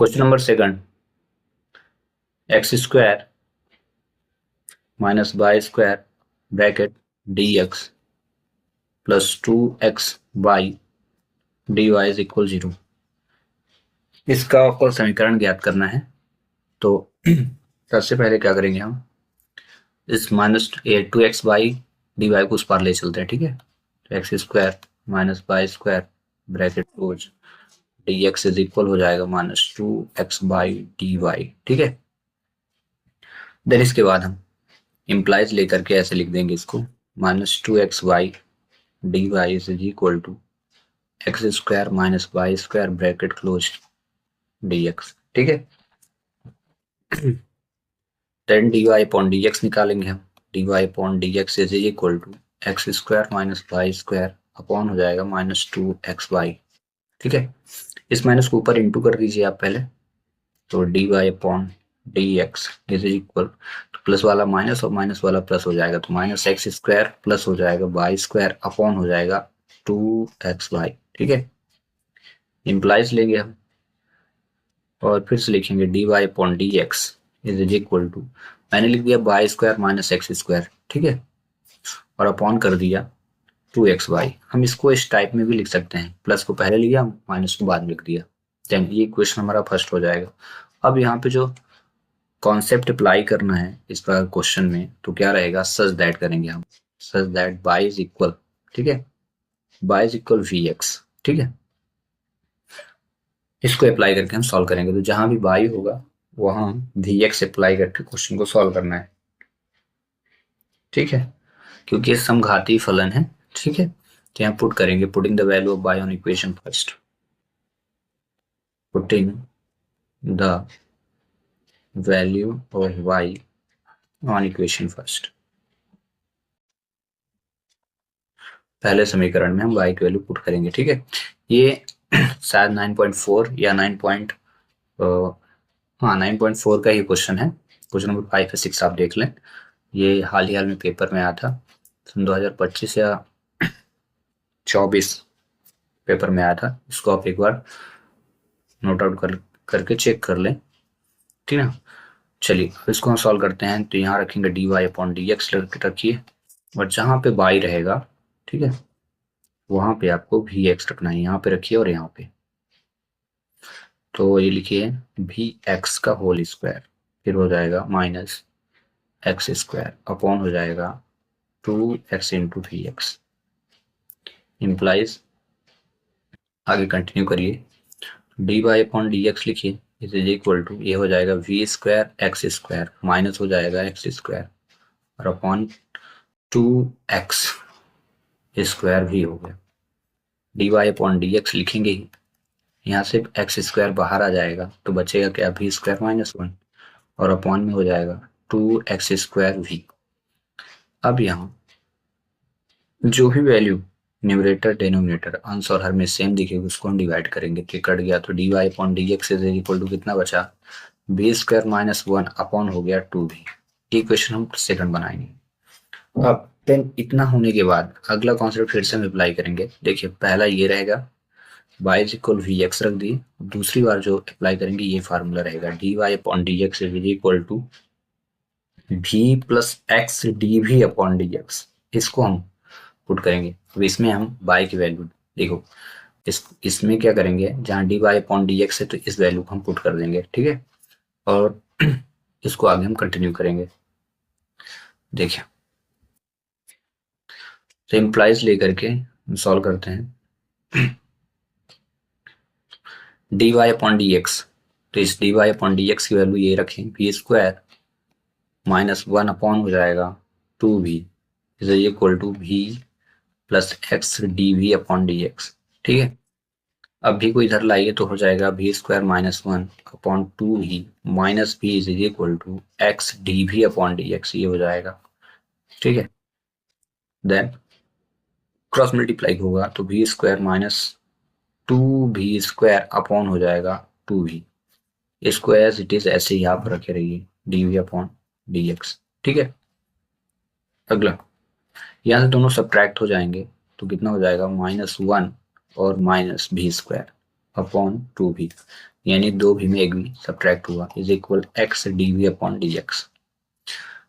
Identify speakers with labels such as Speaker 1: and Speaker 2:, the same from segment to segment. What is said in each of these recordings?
Speaker 1: Question number second, X square minus Y square bracket D X plus 2xy dy is equal 0। इसका आपको समीकरण ज्ञात करना है। तो सबसे पहले क्या करेंगे, हम इस माइनस 2xy dy को उस पार ले चलते हैं। ठीक है, तो X square minus Y square bracket close D X is equal हो जाएगा माइनस 2xy dy। ठीक है, देन इसके बाद हम इम्प्लाइज लेकर के ऐसे लिख देंगे इसको, minus 2xy dy is equal to X square minus Y square bracket close dx। ठीक है, देन dy अपॉन dx निकालेंगे हम, dy upon dx is equal to X square minus Y square upon हो जाएगा माइनस 2xy। ठीक है, इस minus को ऊपर इंटू कर दीजिए आप पहले, तो dy upon dx is equal, तो प्लस वाला माइनस और माइनस वाला प्लस हो जाएगा, तो माइनस एक्स स्क्वायर प्लस हो जाएगा वाई स्क्वायर अपॉन हो जाएगा 2xy। ठीक है, इम्प्लाइज लेंगे हम और फिर से लिखेंगे dy upon dx is equal to, मैंने लिख दिया Y square minus X square. ठीक है, और अपॉन कर दिया 2xy। हम इसको इस टाइप में भी लिख सकते हैं, प्लस को पहले लिया माइनस को बाद में लिख दिया। देन ये क्वेश्चन हमारा फर्स्ट हो जाएगा। अब यहाँ पे जो कॉन्सेप्ट अप्लाई करना है इस प्रकार क्वेश्चन में, तो क्या रहेगा, सच दैट करेंगे हम, such that y is equal, ठीक है, y इज इक्वल vx। ठीक है, इसको अप्लाई करके हम सॉल्व करेंगे, तो जहां भी y होगा वहां vx अप्लाई करके क्वेश्चन को सॉल्व करना है। ठीक है, क्योंकि ये समघातीय फलन है। ठीक है, तो यहाँ पुट करेंगे, putting the value of y on equation first, putting the value of y on equation first. पहले समीकरण में हम y की वैल्यू पुट करेंगे। ठीक है, ये शायद 9.4 या 9.4 का ही क्वेश्चन है। क्वेश्चन नंबर 5 या 6 आप देख लें, ये हाल ही में पेपर में आया था, सन 2025 या 24 पेपर में आया था। इसको आप एक बार नोट आउट करके चेक कर लें। ठीक है, चलिए इसको हम सॉल्व करते हैं। तो यहाँ रखेंगे dy अपॉन dx रखिए, और जहाँ पे y रहेगा, ठीक है, वहां पे आपको vx रखना है, यहाँ पे रखिए और यहाँ पे, तो ये लिखिए vx का होल स्क्वायर, फिर हो जाएगा माइनस एक्स स्क्वायर अपॉन हो जाएगा 2x इंटू vx। इम्प्लाइज, आगे कंटिन्यू करिए, dy अपॉन dx लिखिए इज इक्वल टू, ये हो जाएगा v square x square minus हो जाएगा एक्स स्क्वायर और अपॉन 2x स्क्वायर भी हो गया। dy अपॉन dx लिखेंगे ही, यहाँ से एक्स स्क्वायर बाहर आ जाएगा, तो बचेगा क्या, v स्क्वायर माइनस 1 और अपॉन में हो जाएगा 2x स्क्वायर v। अब यहाँ जो भी वैल्यू न्यूमरेटर डिनोमिनेटर अंश और हर में सेम दिखेगी उसको हम डिवाइड करेंगे, तो कट गया, तो dy upon dx is equal to कितना बचा, v स्क्वायर माइनस 1 अपॉन हो गया 2v। इक्वेशन हम सेकंड बनाएंगे। अब देन इतना होने के बाद अगला कॉन्सेप्ट फिर से हम अप्लाई करेंगे। देखिए पहला ये रहेगा, y इज इक्वल vx रख दिए, दूसरी बार जो अप्लाई करेंगे ये फार्मूला रहेगा, dy upon dx is equal to v plus X dv upon dx। इसको हम पुट करेंगे। अब इसमें हम y की वैल्यू देखो, इसमें क्या करेंगे, जहाँ dy अपॉन dx है तो इस वैल्यू को हम पुट कर देंगे। ठीक है, और इसको आगे हम कंटिन्यू करेंगे। देखिए, तो इम्प्लाइज लेकर के हम सॉल्व करते हैं, dy अपॉन dx, तो इस dy अपॉन dx की वैल्यू ये रखें, v स्क्वायर माइनस 1 अपॉन हो जाएगा 2v is equal to v plus X dv upon dx। ठीक है, अब भी को इधर लाइए तो हो जाएगा v square minus 1 upon 2v minus v is equal to X dv upon dx, ये हो जाएगा। ठीक है, देन क्रॉस मल्टीप्लाई होगा तो v square minus 2v square upon हो जाएगा 2v। इसको एज इट इज ऐसे ही आप रखे रहिए, dv अपॉन dx। ठीक है, अगला यहाँ से दोनों सब्ट्रैक्ट हो जाएंगे, तो कितना हो जाएगा, माइनस 1 और minus v square upon 2v। यानी 2v में एक भी सब्ट्रैक्ट हुआ is equal x dv upon dx।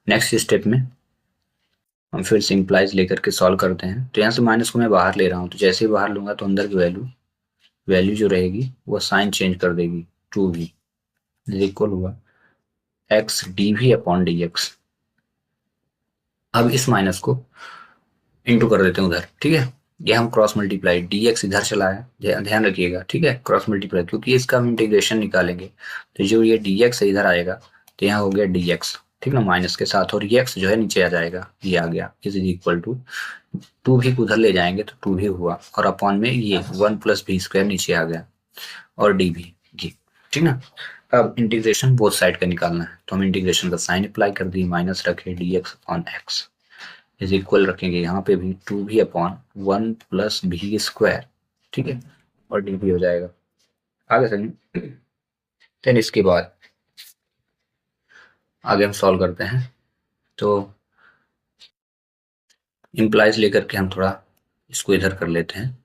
Speaker 1: Next step में हम फिर से इंप्लाइज लेकर के सॉल्व करते हैं। तो यहाँ से माइनस को मैं बाहर ले रहा हूँ, तो जैसे ही बाहर लूंगा तो अंदर की वैल्यू जो रहेगी वो साइन चेंज कर देगी, 2v इज इक्वल हुआ x dv अपॉन dx। अब इस माइनस को इंटू कर देते हैं उधर, ठीक है। ये हम क्रॉस मल्टीप्लाई, dx इधर चला है, ध्यान रखिएगा, ठीक है, क्रॉस मल्टीप्लाई, क्योंकि इसका हम इंटीग्रेशन निकालेंगे। तो जो ये dx है इधर आएगा, तो यहाँ हो गया dx, ठीक ना, माइनस के साथ, और ये x जो है नीचे आ जाएगा, ये आ गया इज इक्वल टू 2v को उधर ले जाएंगे तो 2v हुआ, और अपॉन में ये 1 प्लस v स्क्वायर नीचे आ गया, और dv ये, ठीक ना। अब इंटीग्रेशन बोथ साइड का निकालना है, तो हम इंटीग्रेशन का साइन अप्लाई कर दी, माइनस रखे dx upon x is equal रखेंगे यहाँ पे भी 2v upon 1 plus v square, ठीक है, और dv हो जाएगा। आगे समझ। देन इसके बाद आगे हम सॉल्व करते हैं। तो इम्प्लाइज लेकर के हम थोड़ा इसको इधर कर लेते हैं,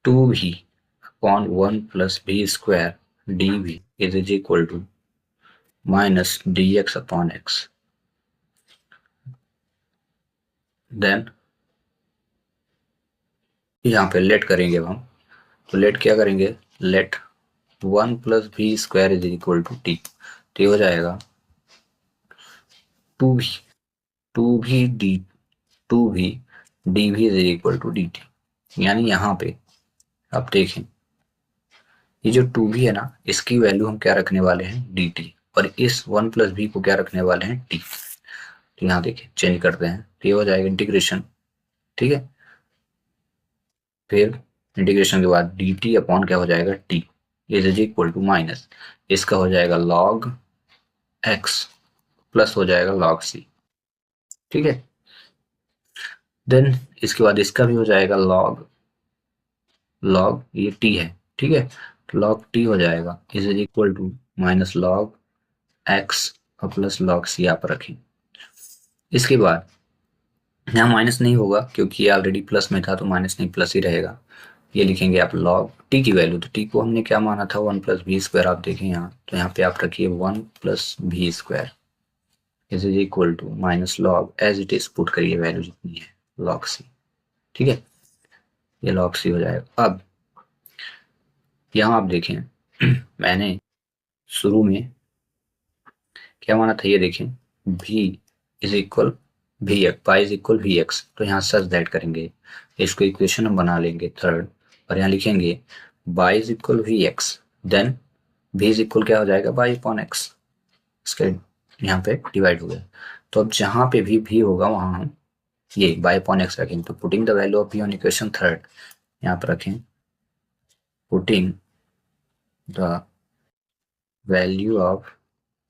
Speaker 1: 2v upon 1 plus v square dv is equal to minus dx upon x। Then यहाँ पे लेट करेंगे अब हम, तो लेट क्या करेंगे, let 1 plus v square is equal to t, तो हो जाएगा 2v dv is equal to dt। यानी यहाँ पे आप देखें, ये जो 2v है ना, इसकी वैल्यू हम क्या रखने वाले हैं, dt, और इस 1 प्लस v को क्या रखने वाले हैं, t। तो यहाँ देखिए चेंज करते हैं, तो ये हो जाएगा इंटीग्रेशन, ठीक है। फिर इंटीग्रेशन के बाद dt अपॉन क्या हो जाएगा, t is equal to minus, इसका हो जाएगा log x प्लस हो जाएगा log c, ठीक है। देन इसके बाद इसका भी हो जाएगा log ये t है, ठीक है, तो log t हो जाएगा is equal to minus log x और प्लस log c आप रखें। इसके बाद यहाँ माइनस नहीं होगा क्योंकि ये ऑलरेडी प्लस में था, तो माइनस नहीं प्लस ही रहेगा। ये लिखेंगे आप log t की वैल्यू, तो t को हमने क्या माना था, 1 प्लस v स्क्वायर, आप देखें यहाँ, तो यहाँ पे आप रखिए 1 plus v square is equal to minus log as it is put करिए वैल्यू जितनी है log c, ठीक है, ये log c हो जाएगा। अब यहाँ आप देखें मैंने शुरू में क्या माना था, ये देखें v is equal V X, Y is equal V X, तो यहाँ सच दैट करेंगे, इसको इक्वेशन हम बना लेंगे थर्ड, और यहाँ लिखेंगे Y is equal V X, then v is equal क्या हो जाएगा, वाई अपॉन एक्स, इसके यहाँ पे डिवाइड हो गया। तो अब जहाँ पे भी v होगा वहाँ हम ये वाई अपॉन एक्स रखेंगे, तो putting the value of v on equation third, यहाँ पर रखें putting the value of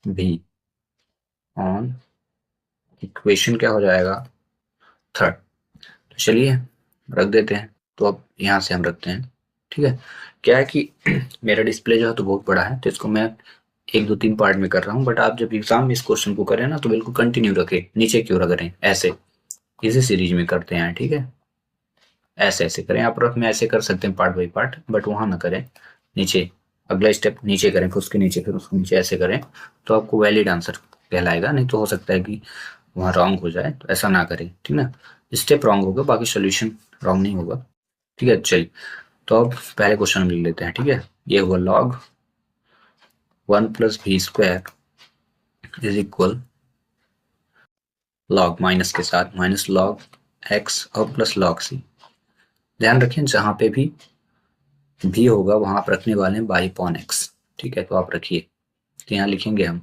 Speaker 1: v on equation क्या हो जाएगा, थर्ड। तो चलिए रख देते हैं, तो अब यहाँ से हम रखते हैं, ठीक है। क्या है कि मेरा डिस्प्ले जो है तो बहुत बड़ा है, तो इसको मैं 1 2 3 पार्ट में कर रहा हूँ, बट आप जब एग्जाम में इस क्वेश्चन को करें ना तो बिल्कुल कंटिन्यू रखें, नीचे क्यों रख रहे हैं, ऐसे इसी सीरीज में करते हैं, ठीक है, ऐसे ऐसे करें। आप रफ में ऐसे कर सकते हैं पार्ट बाई पार्ट, बट वहां ना करें, नीचे अगला स्टेप नीचे करें, फिर उसके नीचे, फिर उसके नीचे, ऐसे करें तो आपको वैलिड आंसर कहलाएगा। नहीं तो हो सकता है कि वहाँ रॉन्ग हो जाए, तो ऐसा ना करें, ठीक ना। स्टेप रॉन्ग होगा, बाकी सोल्यूशन रॉन्ग नहीं होगा, ठीक है। चलिए, तो अब पहले क्वेश्चन हम लिख लेते हैं, ठीक है। ये हुआ log 1 plus v square is equal log minus के साथ माइनस log x और प्लस log c। ध्यान रखें जहां पे भी v होगा वहां आप रखने वाले हैं बाई अपॉन x, ठीक है, तो आप रखिए। तो यहाँ लिखेंगे हम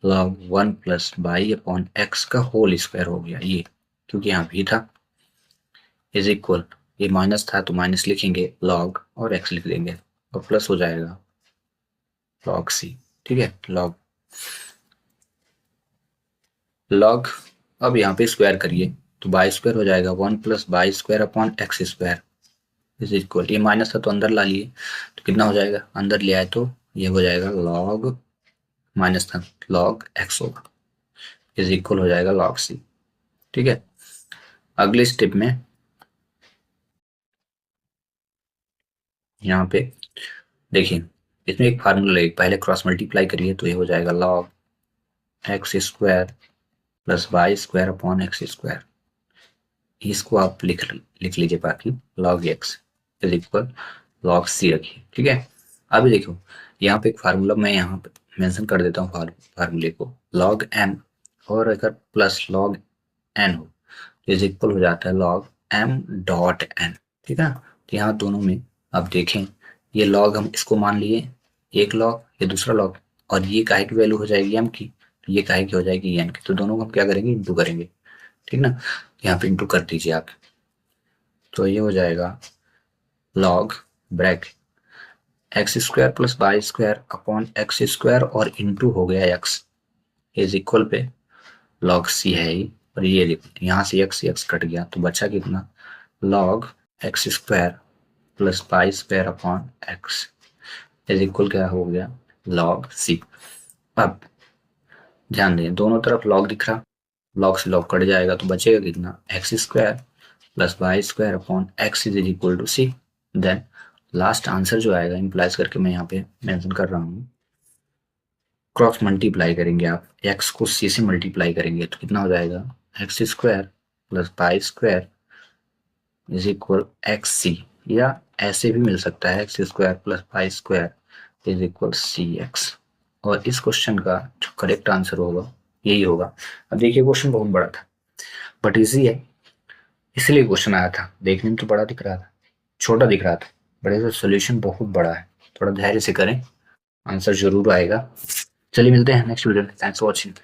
Speaker 1: log 1 plus by upon x का होल स्क्वायर हो गया, ये क्योंकि यहाँ v था, इज इक्वल, ये माइनस था तो माइनस लिखेंगे log और x लिख देंगे, और प्लस हो जाएगा log c, ठीक है, log अब यहाँ पे स्क्वायर करिए, तो बाई स्क्वायर हो जाएगा 1 plus by square upon X square is equal, ये माइनस था तो अंदर ला लिए, तो कितना हो जाएगा, अंदर ले आए तो ये हो जाएगा log, माइनस था log x होगा, इज इक्वल हो जाएगा log c, ठीक है। अगले स्टेप में यहाँ पे देखिए इसमें एक फार्मूला है, पहले क्रॉस मल्टीप्लाई करिए तो ये हो जाएगा log X square plus Y square upon X square. इसको आप लिख लीजिए, बाकी log X is equal log C रखिए, ठीक है। अभी देखो यहाँ पे एक फार्मूला मैं यहाँ पे मेंशन कर देता हूँ फार्मूले को, लॉग एम और अगर प्लस लॉग एन हो तो इज इक्वल हो जाता है लॉग एम डॉट एन, ठीक है। तो यहाँ दोनों में आप देखें, ये लॉग हम इसको मान लिए एक लॉग, ये दूसरा लॉग, और ये काहे की वैल्यू हो जाएगी एम की, तो ये काहे की हो जाएगी एन की, तो दोनों को हम क्या करेंगे, इंटू करेंगे, ठीक ना। यहाँ पे इंटू कर दीजिए आप, तो ये हो जाएगा log bracket X square plus Y square upon X square और इंटू हो गया एक्स इज इक्वल पे लॉग सी है ये, और ये देखो यहाँ से एक्स कट गया तो बचा कितना, log X square plus Y square upon X is equal क्या हो गया, लॉग सी। अब ध्यान दें दोनों तरफ लॉग दिख रहा, लॉग से लॉग कट जाएगा तो बचेगा कितना, X square plus Y square upon X is equal to C. Then last answer जो आएगा इम्प्लाइज करके मैं यहाँ पे मेंशन कर रहा हूँ, क्रॉस मल्टीप्लाई करेंगे आप, एक्स को सी से मल्टीप्लाई करेंगे तो कितना हो जाएगा, X square plus Y square is equal X C, या ऐसे भी मिल सकता है X square plus Y square is equal C X. और इस क्वेश्चन का जो करेक्ट आंसर होगा यही होगा। अब देखिए क्वेश्चन बहुत बड़ा था बट इजी है, इसलिए क्वेश्चन आया था, देखने में तो बड़ा दिख रहा था, छोटा दिख रहा था, बट इसका सोल्यूशन बहुत बड़ा है, थोड़ा धैर्य से करें, आंसर जरूर आएगा। चलिए मिलते हैं नेक्स्ट वीडियो में, थैंक्स फॉर वॉचिंग।